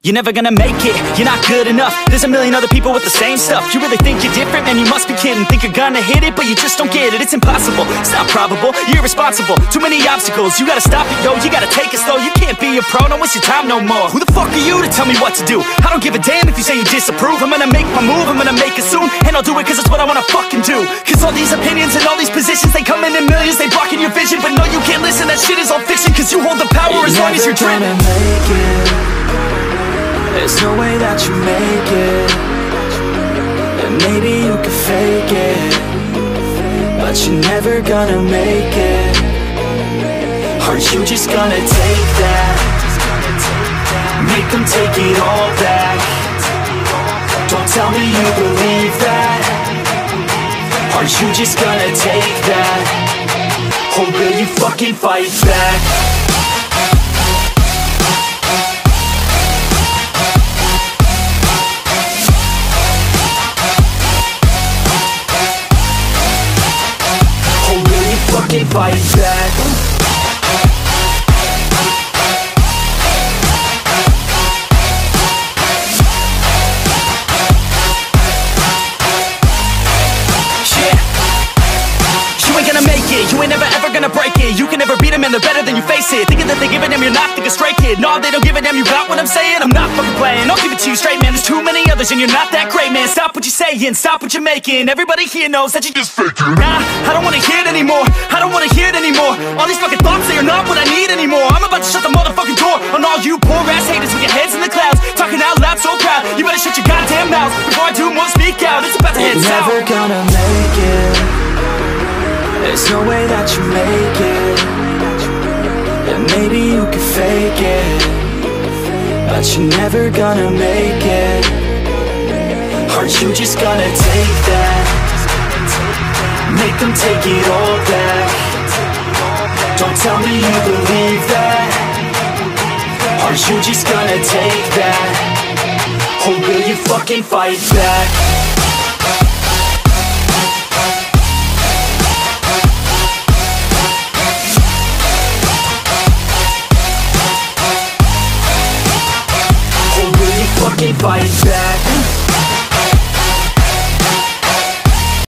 You're never gonna make it, you're not good enough. There's a million other people with the same stuff. You really think you're different? Man, you must be kidding. Think you're gonna hit it, but you just don't get it. It's impossible, it's not probable, you're irresponsible. Too many obstacles, you gotta stop it, yo. You gotta take it slow, you can't be a pro. Don't waste your time no more. Who the fuck are you to tell me what to do? I don't give a damn if you say you disapprove. I'm gonna make my move, I'm gonna make it soon. And I'll do it cause it's what I wanna fucking do. Cause all these opinions and all these positions, they come in millions, they blocking your vision. But no, you can't listen, that shit is all fiction. Cause you hold the power as long as you're dreaming. There's no way that you make it. And maybe you can fake it, but you're never gonna make it. Aren't you just gonna take that? Make them take it all back. Don't tell me you believe that. Aren't you just gonna take that? Or will you fucking fight back? Fight back. You ain't never ever gonna break it. You can never beat them and they're better than you face it. Thinking that they give a damn, you're not, think a straight kid. No, they don't give a damn, you got what I'm saying? I'm not fucking playing, I'll give it to you straight, man. There's too many others and you're not that great, man. Stop what you're saying, stop what you're making. Everybody here knows that you just faking. Nah, I don't wanna hear it anymore, I don't wanna hear it anymore. All these fucking thoughts, they are not what I need anymore. I'm about to shut the motherfucking door on all you poor ass haters with your heads in the clouds, talking out loud so proud. You better shut your goddamn mouth before I do more speak out. It's about to head south. You're never gonna make it. There's no way that you make it. And maybe you can fake it, but you're never gonna make it. Aren't you just gonna take that? Make them take it all back. Don't tell me you believe that. Aren't you just gonna take that? Or will you fucking fight back?